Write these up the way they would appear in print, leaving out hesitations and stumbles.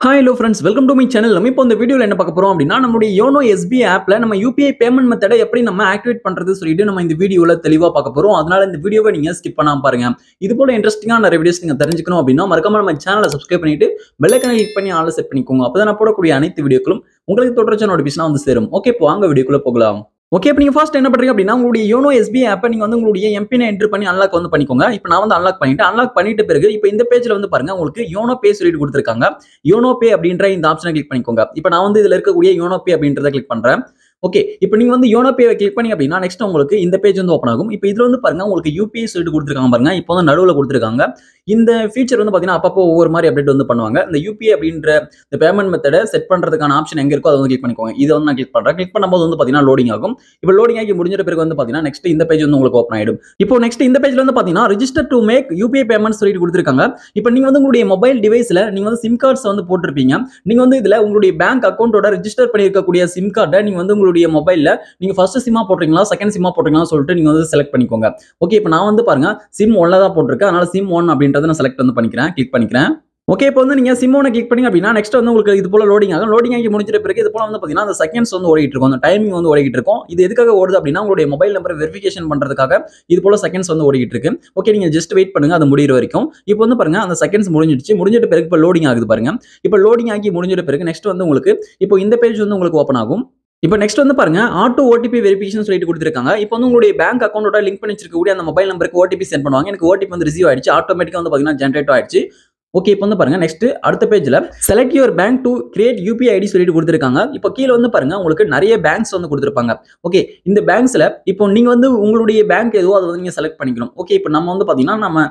Hi hello friends, welcome to my channel. நம்ம இப்போ இந்த வீடியோல என்ன பார்க்க போறோம் அப்படின்னா நம்மளுடைய யோனோ SBI ஆப்ல நம்ம UPI பேமெண்ட் மெத்தடை எப்படி நம்ம ஆக்டிவேட் பண்றது சொல்லிட்டு நம்ம இந்த வீடியோல தெளிவா பார்க்க போறோம். அதனால இந்த வீடியோவை நீங்க ஸ்கிப் பண்ணாம பாருங்க. இது போல இன்ட்ரஸ்டிங்கான நிறைய வீடியோஸ் நீங்க தெரிஞ்சுக்கணும் அப்படின்னா மறக்காம நம்ம சேனலை சப்ஸ்கிரைப் பண்ணிட்டு பெல் ஐகானை கிளிக் பண்ணி ஆல்ல செட் பண்ணிக்கோங்க. அப்பதான் நான் போடக்கூடிய அனைத்து வீடியோக்களும் உங்களுக்கு தொடர்ச்சியான நோட்டிஃபிகேஷன் வந்து சேரும். ஓகே, இப்போ வாங்க வீடியோக்குள்ள போகலாம். ஓகே, இப்போ நீங்க ஃபர்ஸ்ட் என்ன பண்றீங்க அப்படின்னா உங்களுடைய யோனோ SBI ஆப்பை நீங்க வந்து உங்களுடைய எம்பினை என்டர் பண்ணி அன்லாக் வந்து பண்ணிக்கோங்க. இப்போ நான் வந்து அன்லாக் பண்ணிட்ட பிறகு இப்போ இந்த பேஜ்ல வந்து பாருங்க உங்களுக்கு யோனோ பே சொல்லிட்டு கொடுத்துருக்காங்க. யோனோ பே அப்படின்ற இந்த ஆப்ஷனை கிளிக் பண்ணிக்கோங்க. இப்போ நான் வந்து இதுல இருக்கக்கூடிய யோனோ பே அப்படின்றத கிளிக் பண்றேன். ஓகே, இப்போ நீங்க வந்து யோனோ பே கிளிக் பண்ணி அப்படின்னா நெக்ஸ்ட் உங்களுக்கு இந்த பேஜ் வந்து ஓப்பன் ஆகும். இப்போ இதுல வந்து பாருங்க உங்களுக்கு UPI சொல்லிட்டு கொடுத்துருக்காங்க பாருங்க. இப்போ வந்து நடுவில் கொடுத்துருக்காங்க. இந்த ஃபீச்சர் வந்து பாத்தீங்கன்னா அப்பப்போ ஒவ்வொரு மாதிரி அப்டேட் வந்து பண்ணுவாங்க. இந்த UPI அப்படின்ற இந்த பேமெண்ட் மெத்தடை செட் பண்றதுக்கான ஆப்ஷன் எங்க இருக்கோ அதை வந்து கிளிக் பண்ணிக்கோங்க. இதை வந்து நான் கிளிக் பண்றேன். கிளிக் பண்ணும்போது வந்து பாத்தீங்கன்னா லோடிங் ஆகும். இப்போ லோடிங் ஆகி முடிஞ்ச பிறகு வந்து பாத்தீங்கன்னா நெக்ஸ்ட் இந்த பேஜ் வந்து உங்களுக்கு ஓப்பன் ஆயிடும். இப்போ நெக்ஸ்ட் இந்த பேஜ்ல வந்து பாத்தீங்கன்னா register to make UPI payment சொல்லிட்டு கொடுத்துருக்காங்க. இப்போ நீங்க வந்து உங்களுடைய மொபைல் டிவைஸ்ல நீங்க வந்து சிம் கார்ட்ஸ் வந்து போட்டிருப்பீங்க. நீங்க வந்து இதுல உங்களுடைய பேங்க் அக்கௌண்டோட ரிஜிஸ்டர் பண்ணியிருக்கக்கூடிய சிம் கார்டை நீங்க வந்து உங்களுடைய மொபைல்ல நீங்க ஃபர்ஸ்ட் சிம்மா போடுறீங்களா செகண்ட் சிம்மா போடுறீங்களா சொல்லிட்டு நீங்க வந்து செலக்ட் பண்ணிக்கோங்க. ஓகே, இப்போ நான் வந்து பாருங்க சிம் 1ல தான் போட்டிருக்கேன். அதனால சிம் 1 அப்படின்றத நான் செலக்ட் வந்து கிளிக் பண்ணிக்கிறேன். ஓகே, இப்போ வந்து நீங்க சிம் 1 கிளிக் பண்ணீங்க அப்படின்னா நெக்ஸ்ட் வந்து உங்களுக்கு இது போல லோடிங் ஆகும். லோடிங் ஆகி முடிஞ்சிட்ட பிறகு இது போல வந்து பாத்தீங்கன்னா அந்த செகண்ட்ஸ் வந்து ஓடிட்டு இருக்கும். அந்த டைமிங் வந்து ஓடிட்டு இருக்கும். இது எதுக்காக ஓடுது அப்படின்னா உங்களுடைய மொபைல் நம்பரை வெரிஃபிகேஷன் பண்றதுக்காக இது போல செகண்ட்ஸ் வந்து ஓடிட்டு இருக்கு. ஓகே, நீங்க ஜஸ்ட் வெயிட் பண்ணுங்க அது முடியிற வரைக்கும். இப்போ வந்து பாருங்க அந்த செகண்ட்ஸ் முடிஞ்சிட்ட பிறகு இப்போ லோடிங் ஆகுது பாருங்க. இப்போ லோடிங் ஆகி முடிஞ்சிட்ட பிறகு நெக்ஸ்ட் வந்து உங்களுக்கு இப்போ இந்த பேஜ் வந்து உங்களுக்கு ஓப்பன் ஆகும். இப்போ நெக்ஸ்ட் வந்து பாருங்க ஆட்டோ OTP வெரிஃபிகேஷன் சொல்லிட்டு கொடுத்துருக்காங்க. இப்போ வந்து உங்களுடைய பேங்க் அக்கௌண்டோட லிங்க் பண்ணி வச்சிருக்கக்கூடிய அந்த மொபைல் நம்பருக்கு OTP சென்ட் பண்ணுவாங்க. எனக்கு OTP வந்து ரிசீவ் ஆயிடுச்சு. ஆட்டோமேட்டிக்கா வந்து பாத்தீங்கன்னா ஜென்ரேட் ஆயிடுச்சு. ஓகே, இப்போ வந்து பாருங்க நெக்ஸ்ட் அடுத்த பேஜ்ல select your bank to create UPI ID சொல்லிட்டு கொடுத்துருக்காங்க. இப்போ கீழே வந்து பாருங்க உங்களுக்கு நிறைய பேங்க்ஸ் வந்து கொடுத்துருப்பாங்க. ஓகே, இந்த பேங்க்ஸ்ல இப்போ நீங்க வந்து உங்களுடைய பேங்க் எதுவோ அதை வந்து நீங்க செலக்ட் பண்ணிக்கணும். ஓகே, இப்போ நம்ம வந்து பாத்தீங்கன்னா நம்ம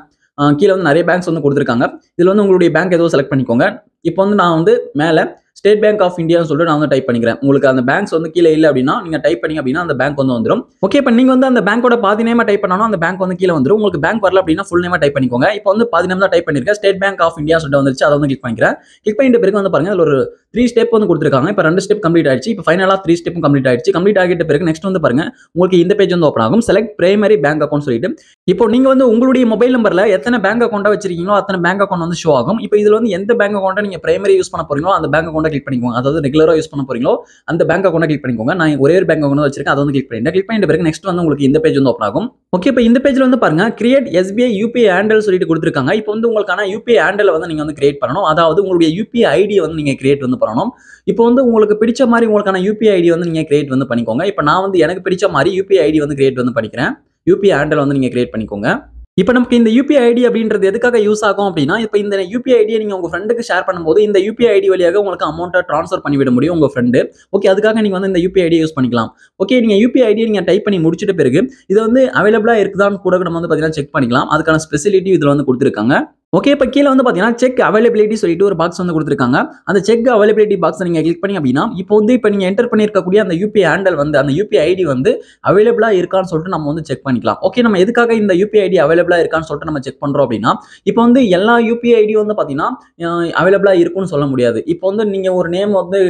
கீழே வந்து நிறைய பேங்க்ஸ் வந்து கொடுத்துருக்காங்க. இதுல வந்து உங்களுடைய பேங்க் எதுவோ செலக்ட் பண்ணிக்கோங்க. இப்போ வந்து நான் வந்து மேல ஸ்டேட் பேங்க் ஆஃப் இந்தியான்னு சொல்லிட்டு நான் வந்து டைப் பண்ணிக்கிறேன். உங்களுக்கு அந்த பேங்க்ஸ் வந்து கீழே இல்லை அப்படின்னா நீங்க டைப் பண்ணீங்க அப்படின்னா அந்த பேங்க் வந்து வந்துடும். ஓகே, இப்போ நீங்க வந்து அந்த பேங்கோட பாதி நேமா டைப் பண்ணாலும் அந்த பேங்க் வந்து கீழே வந்துடும். உங்களுக்கு பேங்க் வரல அப்படின்னா ஃபுல் நேமா டைப் பண்ணிக்கோங்க. இப்போ வந்து பாதி நேம் தான் டைப் பண்ணிருக்கேன். ஸ்டேட் பேங்க் ஆஃப் இந்தியா சொல்லிட்டு வந்துருச்சு. அதை வந்து கிளிக் பண்ணிக்கிறேன். கிளிக் பண்ணிட்ட பிறகு வந்து பாருங்க அதுல ஒரு 3 ஸ்டெப் வந்து கொடுத்துருக்காங்க. இப்போ 2 ஸ்டெப் கம்ப்ளீட் ஆயிடுச்சு. இப்போ ஃபைனலா 3 ஸ்டெப்பும் கம்ப்ளீட் ஆயிடுச்சு. கம்ப்ளீட் ஆகிட்ட பிறகு நெக்ஸ்ட் வந்து பாருங்க உங்களுக்கு இந்த பேஜ் வந்து ஓப்பன் ஆகும். செலக்ட் பிரைமரி பேங்க் அக்கௌண்ட் சொல்லிட்டு இப்போ நீங்க வந்து உங்களுடைய மொபைல் நம்பர்ல எத்தனை பேங்க் அக்கௌண்டா வச்சிருக்கீங்களோ அத்தனை பேங்க் அக்கௌண்ட் வந்து ஷோ ஆகும். இப்போ இதுல வந்து எந்த பேங்க் அக்கௌண்ட்டை நீங்க பிரைமரி யூஸ் பண்ண போறீங்களோ அந்த பேங்க் அக்கௌண்ட்டை கிளிக் பண்ணிக்கோங்க. அதாவது ரெகுலரா யூஸ் பண்ண போறீங்களோ அந்த பேங்க் அக்கௌண்ட்டை கிளிக் பண்ணிக்கோங்க. நான் ஒரே ஒரு பேங்க் அக்கௌண்ட் வச்சிருக்கேன். அதை வந்து கிளிக் பண்ணிட்டேன். கிளிக் பண்ணிட்ட பிறகு நெக்ஸ்ட் வந்து உங்களுக்கு இந்த பேஜ் வந்து ஓப்பன் ஆகும். ஓகே, இப்போ இந்த பேஜ்ல வந்து பாருங்க கிரியேட் SBI UPI ஹேண்டல் சொல்லிட்டு கொடுத்துருக்காங்க. இப்போ வந்து உங்களுக்கான UPI ஹேண்டலை வந்து நீங்க வந்து கிரியேட் பண்ணணும். அதாவது உங்களுடைய UPI ஐடி வந்து நீங்க கிரியேட் வந்து பண்ணணும். இப்போ வந்து உங்களுக்கு பிடிச்ச மாதிரி உங்களுக்கான UPI ஐடி வந்து நீங்க கிரியேட் வந்து பண்ணிக்கோங்க. இப்போ நான் வந்து எனக்கு பிடிச்ச மாதிரி UPI ஐடி வந்து கிரியேட் வந்து பண்ணிக்கிறேன். UPI ஹேண்டல் வந்து நீங்க கிரியேட் பண்ணிக்கோங்க. இப்போ நமக்கு இந்த UPI ஐடி அப்படின்றது எதுக்காக யூஸ் ஆகும் அப்படின்னா இப்போ இந்த UPI ஐடியை நீங்க உங்க ஃப்ரெண்டுக்கு ஷேர் பண்ணும்போது இந்த UPI ஐடி வழியாக உங்களுக்கு அமௌண்ட்டை ட்ரான்ஸ்ஃபர் பண்ணிவிட முடியும் உங்க ஃப்ரெண்டு. ஓகே, அதுக்காக நீங்க வந்து இந்த UPI ஐடியை யூஸ் பண்ணிக்கலாம். ஓகே, நீங்க UPI ஐடியை நீங்க டைப் பண்ணி முடிச்சிட்ட பிறகு இது வந்து அவைலபிளா இருக்குதான்னு கூட நம்ம வந்து பாத்தீங்கன்னா செக் பண்ணிக்கலாம். அதுக்கான ஸ்பெசிலிட்டி இதுல வந்து கொடுத்துருக்காங்க. ஓகே, இப்போ கீழே வந்து பாத்தீங்கன்னா செக் அவைலபிலிட்டி சொல்லிட்டு ஒரு பாக்ஸ் வந்து கொடுத்துருக்காங்க. அந்த செக் அவைலபிலிட்டி பாக்ஸ் நீங்க கிளிக் பண்ணி அப்படின்னா இப்போ நீங்க என்டர் பண்ணியிருக்கக்கூடிய அந்த UPI ஹேண்டல் வந்து அந்த UPI ஐடி வந்து அவைலபிளா இருக்கான்னு சொல்லிட்டு நம்ம வந்து செக் பண்ணிக்கலாம். ஓகே, நம்ம எதுக்காக இந்த UPI ஐடி அவைலபிளா இருக்கான்னு சொல்லிட்டு நம்ம செக் பண்றோம் அப்படின்னா இப்போ வந்து எல்லா UPI ஐடி வந்து பாத்தீங்கன்னா அவைலபிளா இருக்கும்னு சொல்ல முடியாது. இப்போ வந்து நீங்க ஒரு நேம் வந்து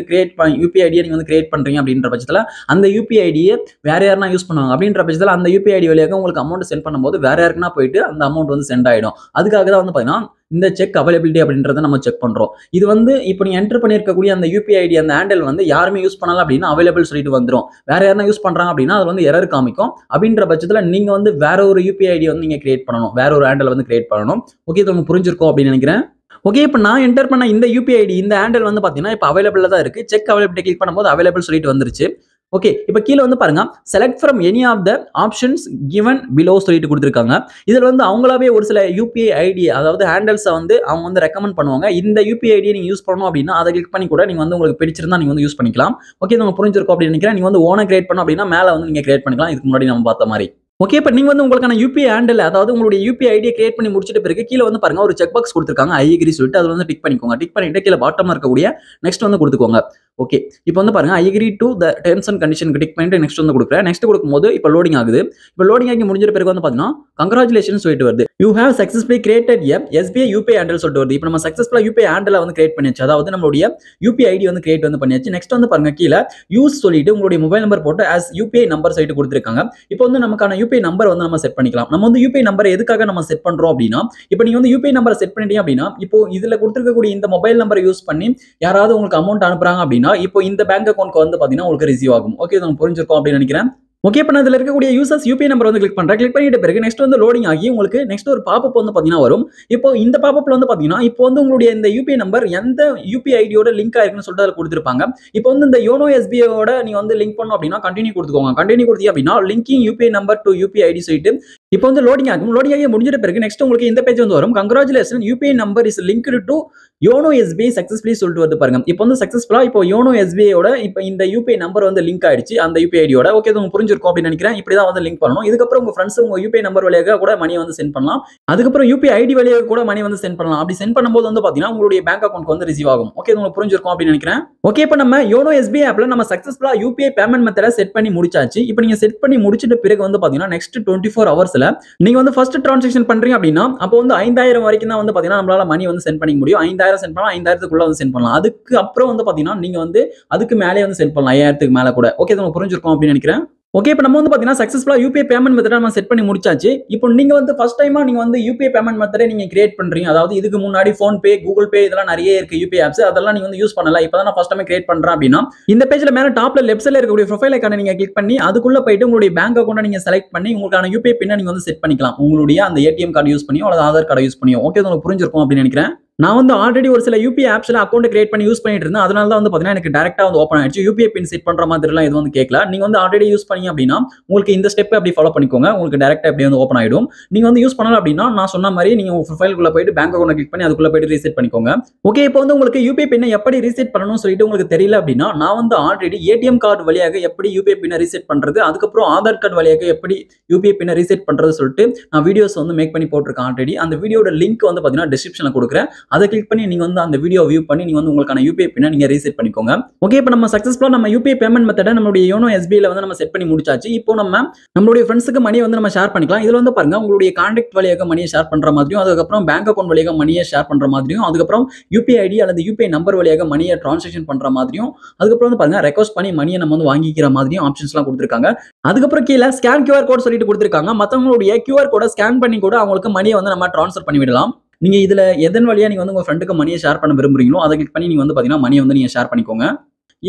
UPI ஐடியை நீங்க வந்து கிரியேட் பண்றீங்க அப்படின்ற பட்சத்துல அந்த UPI ஐடியை வேற யாருன்னா யூஸ் பண்ணுவாங்க. அப்படின்ற பட்சத்துல அந்த UPI ஐடி வழியாக உங்களுக்கு அமௌண்ட் சென்ட் பண்ணும்போது வேற யாருக்குன்னா போயிட்டு அந்த அமௌண்ட் வந்து சென்ட் ஆயிடும். அதுக்காக தான் வந்து பாத்தீங்கன்னா இந்த செக் அவைலபிலிட்டி அப்படின்றத நம்ம செக் பண்றோம். இது வந்து இப்போ நீங்க என்டர் பண்ணியிருக்கக்கூடிய அந்த UPI ஐடி அந்த ஹேண்டல் வந்து யாருமே யூஸ் பண்ணல அப்படின்னா அவைலபிள் சொல்லிட்டு வந்துடும். வேற யாரா யூஸ் பண்றாங்க அப்படின்னா அது வந்து எரர் காமிக்கும். அப்படின்ற பட்சத்துல நீங்க வந்து வேற ஒரு UPI ஐடி வந்து நீங்க கிரியேட் பண்ணணும். வேற ஒரு ஹேண்டல் வந்து கிரியேட் பண்ணணும். ஓகே, இது உங்களுக்கு புரிஞ்சிருக்கும் அப்படின்னு நினைக்கிறேன். ஓகே, இப்போ நான் என்டர் பண்ண இந்த UPI ஐடி இந்த ஹேண்டல் வந்து பாத்தீங்கன்னா இப்போ அவைலபிளா தான் இருக்கு. செக் அவைலபிலிட்டி கிளிக் பண்ணும்போது அவைலபிள் சொல்லிட்டு வந்துருச்சு. ஓகே, இப்போ கீழே வந்து பாருங்க select from any of the options given below சொல்லிட்டு கொடுத்துருக்காங்க. இதுல வந்து அவங்களாவே ஒரு சில UPI ஐடி அதாவது ஹேண்டல்ஸை வந்து அவங்க வந்து ரெக்கமெண்ட் பண்ணுவாங்க. இந்த UPI ஐடியை நீங்க யூஸ் பண்ணணும் அப்படின்னா அதை கிளிக் பண்ணி கூட நீங்க வந்து உங்களுக்கு பிடிச்சிருந்தா நீங்க வந்து யூஸ் பண்ணிக்கலாம். ஓகே, இது உங்களுக்கு புரிஞ்சிருக்கும் அப்படின்னு நினைக்கிறேன். நீங்க வந்து ஓனா கிரியேட் பண்ணணும் அப்படின்னா மேல வந்து நீங்க கிரியேட் பண்ணிக்கலாம். இதுக்கு முன்னாடி நம்ம பார்த்த மாதிரி. ஓகே, இப்போ நீங்க வந்து உங்களுக்கான UPI ஹேண்டல் அதாவது உங்களுடைய UPI ஐடியை கிரியேட் பண்ணி முடிச்சிட்ட பிறகு கீழே வந்து பாருங்க ஒரு செக் பாக்ஸ் கொடுத்துருக்காங்க ஐ அக்ரி சொல்லிட்டு அதை வந்து டிக் பண்ணிக்கோங்க. டிக் பண்ணிட்டு கீழே பாட்டம்ல இருக்கக்கூடிய நெக்ஸ்ட் வந்து கொடுத்துக்கோங்க. ஓகே. இப்போ வந்து பாருங்க I agree to the terms and condition click பண்ணிட்டு நெக்ஸ்ட் வந்து குடுக்குறேன். நெக்ஸ்ட் குடுக்கும்போது இப்போ லோடிங் ஆகுது. இப்போ லோடிங் ஆகி முடிஞ்ச பிறகு வந்து பாத்தீங்கன்னா கங்ராச்சுலேஷன்ஸ் சொல்லிட்டு வருது. You have successfully created a SBI UPI handle சொல்லிட்டு வருது. இப்போ நம்ம சக்சஸ்ஃபுல்லா யூபிஐ ஹேண்டில் வந்து கிரியேட் பண்ணியாச்சு. அதாவது நம்மளுடைய யூபிஐ ஐடி வந்து கிரியேட் வந்து பண்ணியாச்சு. நெக்ஸ்ட் வந்து பாருங்க கீழ யூஸ் சொல்லிட்டு உங்களுடைய மொபைல் நம்பர் போட்டு as யூபிஐ நம்பர் சொல்லிட்டு கொடுத்திருக்காங்க. இப்போ வந்து நமக்கான யூபிஐ நம்பர் வந்து நம்ம செட் பண்ணிக்கலாம். நம்ம வந்து யூபிஐ நம்பர் எதுக்காக நம்ம செட் பண்றோம் அப்படின்னா, இப்போ நீங்க வந்து யூபிஐ நம்பர் செட் பண்ணிட்டீங்க அப்படின்னா, இப்போ இதுல கொடுத்திருக்கக்கூடிய இந்த மொபைல் நம்பரை யூஸ் பண்ணி யாராவது உங்களுக்கு அமௌண்ட் அனுப்புறாங்க அப்படின்னா, இப்போ இந்த பேங்க் அக்கௌண்ட்க்கு வந்து பாத்தீங்கன்னா உங்களுக்கு ரிசீவ் ஆகும். ஓகே, இது உங்களுக்கு புரிஞ்சிருக்கும் அப்படின்னு நினைக்கிறேன். ஓகே, இப்போ நான் இதுல இருக்கக்கூடிய யூசர்ஸ் யூபிஐ நம்பர் வந்து கிளிக் பண்றேன். கிளிக் பண்ணிட்ட பிறகு நெக்ஸ்ட் வந்து லோடிங் ஆகி உங்களுக்கு நெக்ஸ்ட் ஒரு பாப்அப் வந்து பாத்தீங்கன்னா வரும். இப்போ இந்த பாப்அப்ல வந்து பாத்தீங்கன்னா இப்போ வந்து உங்களுடைய இந்த யூபிஐ நம்பர் எந்த யூபிஐ ஐடியோட லிங்க் ஆயிருக்குன்னு சொல்லிட்டு அதுல கொடுத்திருப்பாங்க. இப்போ வந்து இந்த யோனோ எஸ்பிஐ ஓட நீங்க வந்து லிங்க் பண்ணணும் அப்படின்னா கண்டினியூ கொடுத்துக்கோங்க. கண்டினியூ கொடுத்தீங்க அப்படின்னா linking UPI number to UPI ID சொல்லிட்டு இப்போ வந்து லோடிங் ஆகும். லோடிங் ஆகி முடிஞ்சிட்ட பிறகு நெக்ஸ்ட் உங்களுக்கு இந்த பேஜ் வந்து வரும். Congratulation UPI number is linked to YONO SBI successfully சொல்லிட்டு வந்து பாருங்க. இப்போ வந்து சக்சஸ்ஃபுல்லா இப்போ யோனோ எஸ்பிஐ ஓட இப்போ இந்த யூபிஐ நம்பர் வந்து லிங்க் ஆயிடுச்சு அந்த யூபிஐ ஐடியோட. ஓகே, இது உங்களுக்கு புரிஞ்சிருக்கும் அப்படின்னு நினைக்கிறேன். இப்படி தான் வந்து லிங்க் பண்ணணும். இதுக்கப்புறம் உங்க ஃப்ரெண்ட்ஸ் உங்க யூபிஐ நம்பர் வழியாக கூட மணி வந்து சென்ட் பண்ணலாம். அதுக்கப்புறம் யூபிஐ ஐடி வழியாக கூட மணி வந்து சென்ட் பண்ணலாம். அப்படி சென்ட் பண்ணும்போது வந்து பாத்தீங்கன்னா உங்களுடைய பேங்க் அக்கௌண்ட் வந்து ரிசீவ் ஆகும். ஓகே, இது உங்களுக்கு புரிஞ்சிருக்கும் அப்படின்னு நினைக்கிறேன். ஓகே, இப்போ நம்ம யோனோ எஸ்பிஐ ஆப்ல நம்ம சக்சஸ்ஃபுல்லா யூபிஐ பேமெண்ட் மெத்தட செட் பண்ணி முடிச்சாச்சு. இப்போ நீங்க செட் பண்ணி முடிச்சிட்ட பிறகு வந்து பாத்தீங்கன்னா நெக்ஸ்ட் 24 ஹவர்ஸ்ல நீங்க வந்து ஃபர்ஸ்ட் டிரான்சாக்ஷன் பண்றீங்க அப்படின்னா அப்போ வந்து 5000 வரைக்கும் தான் வந்து பாத்தீங்கன்னா நம்மளால மணி வந்து சென்ட் பண்ணிக்க முடியும். 5000 சென்ட் பண்ணலாம், 5000க்குள்ள வந்து சென்ட் பண்ணலாம். அதுக்கு அப்புறம் வந்து பாத்தீங்கன்னா நீங்க வந்து அதுக்கு மேலே வந்து சென்ட் பண்ணலாம், 5000க்கு மேல கூட. ஓகே, இது உங்களுக்கு புரிஞ்சிருக்கும் அப்படின்னு நினைக்கிறேன். ஓகே, இப்போ நம்ம வந்து பாத்தீங்கன்னா சக்சஸ்ஃபுல்லா யூபிஐ பேமெண்ட் மெத்தட நம்ம செட் பண்ணி முடிச்சாச்சு. இப்போ நீங்க வந்து ஃபர்ஸ்ட் டைமா நீங்க வந்து யூபிஐ பேமெண்ட் மெத்தட நீங்க கிரியேட் பண்றீங்க. அதாவது இதுக்கு முன்னாடி போன் பே, கூகுள் பே இதெல்லாம் நிறைய இருக்கு யூபிஐ ஆப்ஸ். அதெல்லாம் நீங்க வந்து யூஸ் பண்ணல. இப்பதான் நான் ஃபர்ஸ்ட் டைம் கிரியேட் பண்றேன் அப்படின்னா இந்த பேஜ்ல மேல டாப்ல லெஃப்ட் சைடுல இருக்கக்கூடிய ப்ரொஃபைல் ஐகானை நீங்க கிளிக் பண்ணி அதுக்குள்ள போயிட்டு உங்களுடைய பேங்க் அக்கௌண்ட்டை நீங்க செலக்ட் பண்ணி உங்களுக்கான யூபிஐ பின்னை நீங்க வந்து செட் பண்ணிக்கலாம். உங்களுடைய அந்த ஏடிஎம் கார்டு யூஸ் பண்ணியோ அல்லது ஆதார் கார்டு யூஸ் பண்ணியோ. ஓகே, இது உங்களுக்கு புரிஞ்சிருக்கும் அப்படின்னு நினைக்கிறேன். நான் வந்து ஆல்ரெடி ஒரு சில யூபிஐ ஆப்ஸ்ல அக்கௌண்ட் கிரியேட் பண்ணி யூஸ் பண்ணிட்டு இருந்தேன். அதனால தான் வந்து பாத்தீங்கன்னா எனக்கு டைரக்டா வந்து ஓப்பன் ஆயிடுச்சு. யூபிஐ பின் செட் பண்ற மாதிரிலாம் இது வந்து கேட்கல. நீங்க வந்து ஆல்ரெடி யூஸ் பண்ணீங்க அப்படின்னா உங்களுக்கு இந்த ஸ்டெப் அப்படி ஃபாலோ பண்ணிக்கோங்க. உங்களுக்கு டைரக்டா அப்படியே வந்து ஓப்பன் ஆயிடும். நீங்க வந்து யூஸ் பண்ணல அப்படின்னா நான் சொன்ன மாதிரி நீங்க உங்க ப்ரொஃபைலுக்குள்ள போயிட்டு பேங்க் அக்கௌண்ட் கிளிக் பண்ணி அதுக்குள்ள போயிட்டு ரீசெட் பண்ணிக்கோங்க. ஓகே, இப்போ வந்து உங்களுக்கு யூபிஐ பின்னை எப்படி ரீசெட் பண்ணணும்னு சொல்லிட்டு உங்களுக்கு தெரியல அப்படின்னா நான் வந்து ஆல்ரெடி ஏடிஎம் கார்டு வழியாக எப்படி யூபிஐ பின்னை ரீசெட் பண்றது, அதுக்கப்புறம் ஆதார் கார்டு வழியாக எப்படி யூபிஐ பின்னை ரீசெட் பண்றது சொல்லிட்டு நான் வீடியோஸ் வந்து மேக் பண்ணி போட்டிருக்கேன் ஆல்ரெடி. அந்த வீடியோட லிங்க் வந்து பாத்தீங்கன்னா டிஸ்கிரிப்ஷன்ல கொடுக்குறேன். அதை கிளிக் பண்ணி நீங்க வந்து அந்த வீடியோ வியூ பண்ணி நீங்க வந்து உங்களுக்கான யூபிஐ பின்னை நீங்க ரீசெட் பண்ணிக்கோங்க. ஓகே, இப்போ நம்ம சக்சஸ்ஃபுல்லா நம்ம யூபிஐ பேமெண்ட் மெத்தட நம்மளுடைய யோனோ எஸ்பிஐல வந்து நம்ம செட் பண்ணி முடிச்சாச்சு. இப்போ நம்ம நம்மளுடைய ஃப்ரெண்ட்ஸ்க்கு மணி வந்து நம்ம ஷேர் பண்ணிக்கலாம். இதுல வந்து பாருங்க உங்களுடைய கான்டாக்ட் வழியாக மணியை ஷேர் பண்ற மாதிரியும், அதுக்கப்புறம் பேங்க் அக்கௌண்ட் வழியாக மணியை ஷேர் பண்ற மாதிரியும், அதுக்கப்புறம் யூபிஐ ஐடி அல்லது யூபிஐ நம்பர் வழியாக மணியை டிரான்சாக்ஷன் பண்ற மாதிரியும், அதுக்கப்புறம் வந்து பாருங்க ரெக்வஸ்ட் பண்ணி மணியை நம்ம வந்து வாங்கிக்கிற மாதிரியும் ஆப்ஷன்ஸ்லாம் கொடுத்திருக்காங்க. அதுக்கப்புறம் கீழே ஸ்கேன் QR கோட் சொல்லிட்டு கொடுத்திருக்காங்க. மத்தவங்களுடைய QR கோட ஸ்கேன் பண்ணி கூட அவங்களுக்கு மணியை வந்து நம்ம ட்ரான்ஸ்ஃபர் பண்ணி விடலாம். நீங்க இதுல எதன் வழியா நீங்க வந்து உங்க ஃப்ரெண்டுக்கு மணியை ஷேர் பண்ண விரும்புறீங்களோ அதை கிளிக் பண்ணி நீங்க வந்து பாத்தீங்கன்னா மணியை வந்து நீங்க ஷேர் பண்ணிக்கோங்க.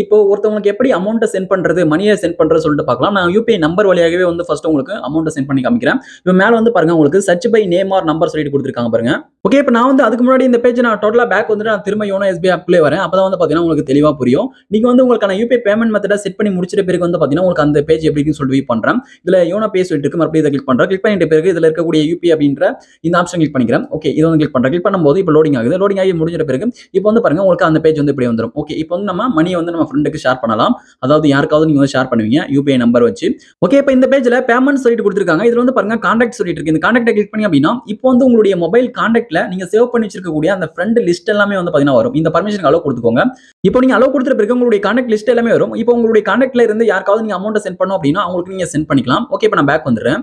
இப்போ ஒருத்தவங்களுக்கு எப்படி அமௌண்ட்டை சென்ட் பண்றது, மணியை சென்ட் பண்றது சொல்லிட்டு பார்க்கலாம். நான் யூபிஐ நம்பர் வழியாகவே வந்து ஃபர்ஸ்ட் உங்களுக்கு அமௌண்ட்டை சென்ட் பண்ணி காமிக்கிறேன். இப்போ மேல வந்து பாருங்க உங்களுக்கு search by name or number சொல்லிட்டு கொடுத்திருக்காங்க பாருங்க. ஓகே, இப்போ நான் வந்து அதுக்கு முன்னாடி இந்த பேஜ் நான் டோட்டலா பேக் வந்துட்டு நான் திரும்ப யோனோ எஸ்பிஐ ஆப்க்குள்ளே வரேன். அப்பதான் வந்து பாத்தீங்கன்னா உங்களுக்கு தெளிவா புரியும். நீங்க வந்து உங்களுக்கான யூபிஐ பேமெண்ட் மெத்தட செட் பண்ணி முடிச்சிட்ட பிறகு வந்து பாத்தீங்கன்னா உங்களுக்கு அந்த பேஜ் எப்படின்னு சொல்லிட்டு வியூ பண்றேன். இதுல யோனோ பே சொல்லிட்டு இருக்கு. மறுபடியும் இதை கிளிக் பண்றேன். கிளிக் பண்ணிட்ட பிறகு இதுல இருக்கக்கூடிய யூபிஐ அப்படின்ற இந்த ஆப்ஷன் கிளிக் பண்ணிக்கிறேன். ஓகே, இது வந்து கிளிக் பண்றேன். கிளிக் பண்ணும்போது இப்போ லோடிங் ஆகுது. லோடிங் ஆகி முடிஞ்சிட்ட பிறகு இப்போ வந்து பாருங்க உங்களுக்கு அந்த பேஜ் வந்து இப்படி வந்துரும். ஓகே, இப்போ வந்து நம்ம மணியை வந்து நம்ம ஃப்ரெண்டுக்கு ஷேர் பண்ணலாம். அதாவது யாருக்காவது நீங்க வந்து ஷேர் பண்ணுவீங்க யூபிஐ நம்பர் வச்சு. ஓகே, இப்போ இந்த பேஜ்ல பேமெண்ட் சொல்லிட்டு கொடுத்திருக்காங்க. இதுல வந்து பாருங்க கான்டாக்ட் சொல்லிட்டு இருக்கு. இந்த கான்டாக்டை கிளிக் பண்ணி அப்படின்னா இப்போ வந்து உங்களுடைய மொபைல் கான்டாக்ட்ல நீங்க சேவ் பண்ணி வச்சிருக்கக்கூடிய அந்த ஃப்ரெண்ட் லிஸ்ட் எல்லாமே வந்து பாத்தீங்கன்னா வரும். இந்த பர்மிஷன் அலோ கொடுத்துக்கோங்க. இப்போ நீங்க அலோ கொடுத்த பிறகு உங்களுடைய கான்டாக்ட் லிஸ்ட் எல்லாமே வரும். இப்போ உங்களுடைய கான்டாக்ட்ல இருந்து யாருக்காவது நீங்க அமௌண்ட் சென்ட் பண்ணணும் அப்படின்னா அவங்களுக்கு நீங்க சென்ட் பண்ணிக்கலாம். ஓகே, இப்போ நான் பேக் வந்துடுறேன்.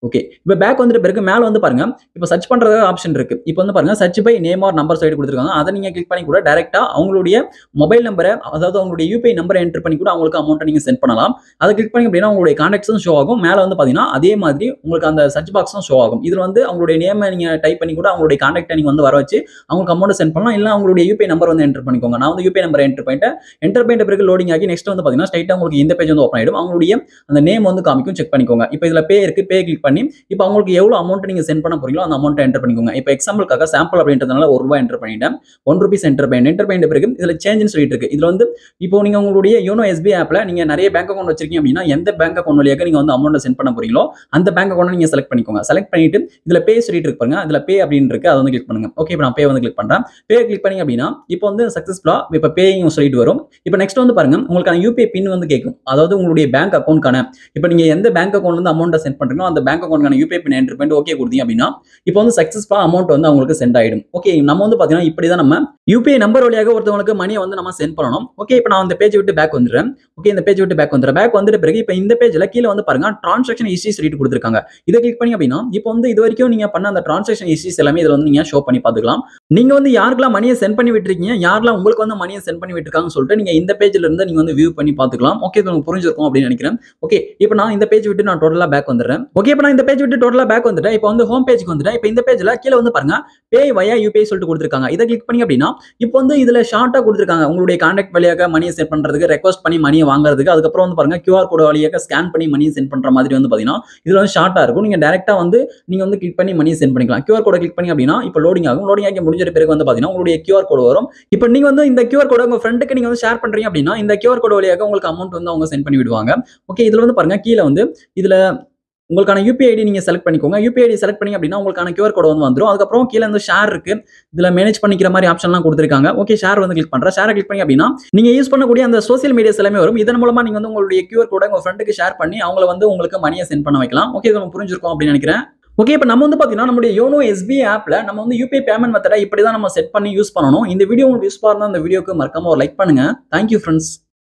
ஓகே, இப்போ பேக் வந்துட்ட பிறகு மேல வந்து பாருங்க இப்போ சர்ச் பண்றது ஆப்ஷன் இருக்கு. இப்போ வந்து பாருங்க search by name or number side கொடுத்திருக்காங்க. அதை நீங்க கிளிக் பண்ணி கூட டைரக்டா அவங்களுடைய மொபைல் நம்பரை, அதாவது அவங்களுடைய யூபிஐ நம்பரை என்டர் பண்ணி கூட அவங்களுக்கு அமௌண்ட் நீங்க சென்ட் பண்ணலாம். அதை கிளிக் பண்ணி அப்படின்னா உங்களுடைய கான்டாக்ட்ஸும் ஷோ ஆகும். மேல வந்து பாத்தீங்கன்னா அதே மாதிரி உங்களுக்கு அந்த சர்ச் பாக்ஸும் ஷோ ஆகும். இதுல வந்து அவங்களுடைய நேமை நீங்க டைப் பண்ணி கூட அவங்களுடைய கான்டாக்டை நீங்க வந்து வர வச்சு அவங்களுக்கு அமௌண்ட் சென்ட் பண்ணலாம். இல்ல அவங்களுடைய யூபிஐ நம்பர் வந்து என்டர் பண்ணிக்கோங்க. நான் வந்து யூபிஐ நம்பர் என்டர் பண்ணிட்ட பிறகு லோடிங் ஆகி நெக்ஸ்ட் வந்து பாத்தீங்கன்னா ஸ்ட்ரைட்டா உங்களுக்கு இந்த பேஜ் வந்து ஓப்பன் ஆயிடும். அவங்களுடைய அந்த நேம் வந்து காமிக்கும், செக் பண்ணிக்கோங்க. இப்போ இதுல பே இருக்கு. பே கிளிக் பண்ணி இப்போ அவங்களுக்கு எவ்வளவு அமௌண்ட் நீங்க சென்ட் பண்ண போறீங்களோ அந்த அமௌண்ட் என்டர் பண்ணிக்கோங்க. இப்போ எக்ஸாம்பிளுக்காக சாம்பிள் அப்படின்றதுனால ₹1 என்டர் பண்ணிட்டேன். ₹1 என்டர் பண்ணிட்ட பிறகு இதுல சேஞ்சுன்னு சொல்லிட்டு இருக்கு. இதுல வந்து இப்போ நீங்க உங்களுடைய யோனோ எஸ்பிஐ ஆப்ல நீங்க நிறைய பேங்க் அக்கௌண்ட் வச்சிருக்கீங்க அப்படின்னா எந்த பேங்க் அக்கௌண்ட் வழியாக நீங்க வந்து அமௌண்ட் சென்ட் பண்ண போறீங்களோ அந்த பேங்க் அக்கௌண்ட் நீங்க செலக்ட் பண்ணிக்கோங்க. செலக்ட் பண்ணிட்டு இதுல பே சொல்லிட்டு இருக்கு பாருங்க. அதுல பே அப்படின்னு இருக்கு. அதை வந்து கிளிக் பண்ணுங்க. ஓகே, இப்போ நான் பே வந்து கிளிக் பண்றேன். பே கிளிக் பண்ணி அப்படின்னா இப்போ வந்து சக்சஸ்ஃபுல்லா இப்போ பேயிங் சொல்லிட்டு வரும். இப்போ நெக்ஸ்ட் வந்து பாருங்க உங்களுக்கான யூபிஐ பின் வந்து கேட்கும். அதாவது உங்களுடைய பேங்க் அக்கௌண்ட்கான இப்போ நீங்க எந்த பேங்க் அக்கௌண்ட்ல இருந்து அமௌண்ட் சென்ட் பண்றீங்களோ அந்த பேங்க் பேங்க் அக்கௌண்ட்கான யூபிஐ பின் என்டர் பண்ணிட்டு ஓகே கொடுத்தீங்க அப்படின்னா இப்போ வந்து சக்சஸ்ஃபுல்லா அமௌண்ட் வந்து அவங்களுக்கு சென்ட் ஆயிடும். ஓகே, நம்ம வந்து பாத்தீங்கன்னா இப்படிதான் நம்ம யூபிஐ நம்பர் வழியாக ஒருத்தவங்களுக்கு மணியை வந்து நம்ம சென்ட் பண்ணணும். ஓகே, இப்போ நான் இந்த பேஜ் விட்டு பேக் வந்துடுறேன். ஓகே, இந்த பேஜ் விட்டு பேக் வந்துடுறேன். பேக் வந்துட்ட பிறகு இப்போ இந்த பேஜ்ல கீழே வந்து பாருங்க டிரான்சாக்ஷன் ஹிஸ்டரி சொல்லிட்டு கொடுத்துருக்காங்க. இதை கிளிக் பண்ணி அப்படின்னா இப்போ வந்து இது வரைக்கும் நீங்க பண்ண அந்த டிரான்சாக்ஷன் ஹிஸ்டரிஸ் எல்லாமே இதுல வந்து நீங்க ஷோ பண்ணி பாத்துக்கலாம். நீங்க வந்து யாருக்கெல்லாம் மணியை சென்ட் பண்ணி விட்டுருக்கீங்க, யாரெல்லாம் உங்களுக்கு வந்து மணியை சென்ட் பண்ணி விட்டுருக்காங்கன்னு சொல்லிட்டு நீங்க இந்த பேஜ்ல இருந்து நீங்க வந்து வியூ பண்ணி பாத்துக்கலாம். ஓகே, உங்களுக்கு புரிஞ்சிருக்கும் அப்படின்னு நினைக்கிறேன். ஓகே, இப்போ நான் இந்த பேஜ் விட்டு நான் டோட்டலா பேக் வந்துடுறேன். ஓகே, இப்போ நான் இந்த பேஜ் விட்டு டோட்டலா பேக் வந்துட்டேன். இப்போ வந்து ஹோம் பேஜ்க்கு வந்துட்டேன். இப்போ இந்த பேஜ்ல கீழே வந்து பாருங்க பே வயா யூபிஐ சொல்லிட்டு கொடுத்துருக்காங்க. இதை கிளிக் பண்ணி அப்படின்னா இப்போ வந்து இதுல ஷார்ட்டா கொடுத்துருக்காங்க. உங்களுடைய கான்டாக்ட் வழியாக மணியை சென்ட் பண்றதுக்கு, ரெக்வஸ்ட் பண்ணி மணியை வாங்குறதுக்கு, அதுக்கப்புறம் வந்து பாருங்க QR கோட் வழியாக ஸ்கேன் பண்ணி மணியை சென்ட் பண்ற மாதிரி வந்து பாத்தீங்கன்னா இதுல வந்து ஷார்ட்டா இருக்கும். நீங்க டைரக்டா வந்து நீங்க வந்து கிளிக் பண்ணி மணியை சென்ட் பண்ணிக்கலாம். QR கோட கிளிக் பண்ணி அப்படின்னா இப்போ லோடிங் ஆகும். லோடிங் ஆகி முடிஞ்ச பிறகு வந்து பாத்தீங்கன்னா உங்களுடைய QR கோட் வரும். இப்போ நீங்க வந்து இந்த QR கோட உங்க ஃப்ரெண்டுக்கு நீங்க வந்து ஷேர் பண்றீங்க அப்படின்னா இந்த QR கோட் வழியாக உங்களுக்கு அமௌண்ட் வந்து அவங்க சென்ட் பண்ணி விடுவாங்க. ஓகே, இதுல வந்து பாருங்க கீழே வந்து இதுல உங்களுக்கான யூபிஐ ஐடி நீங்க செலக்ட் பண்ணிக்கோங்க. யூபிஐ ஐடி செலக்ட் பண்ணி அப்படின்னா உங்களுக்கான QR கோட் வந்து வந்துரும். அதுக்கப்புறம் கீழே வந்து ஷேர் இருக்கு. இதுல மேனேஜ் பண்ணிக்கிற மாதிரி ஆப்ஷன்லாம் கொடுத்துருக்காங்க. ஓகே, ஷேர் வந்து கிளிக் பண்றேன். ஷேர் கிளிக் பண்ணி அப்படின்னா நீங்க யூஸ் பண்ணக்கூடிய அந்த சோசியல் மீடியாஸ் எல்லாமே வரும். இதன் மூலமா நீங்க வந்து உங்களுடைய QR கோட உங்க ஃப்ரெண்டுக்கு ஷேர் பண்ணி அவங்கள வந்து உங்களுக்கு மணியை சென்ட் பண்ண வைக்கலாம். ஓகே, இது உங்களுக்கு புரிஞ்சிருக்கும் அப்படின்னு நினைக்கிறேன். ஓகே, இப்போ நம்ம வந்து பாத்தீங்கன்னா நம்மளுடைய யோனோ SBI ஆப்ல நம்ம வந்து யூபிஐ பேமெண்ட் மெத்தடை இப்படி தான் நம்ம செட் பண்ணி யூஸ் பண்ணணும். இந்த வீடியோ உங்களுக்கு யூஸ்ஃபுல்லா இருந்தா இந்த வீடியோக்கு மறக்காம ஒரு லைக் பண்ணுங்க. Thank you friends.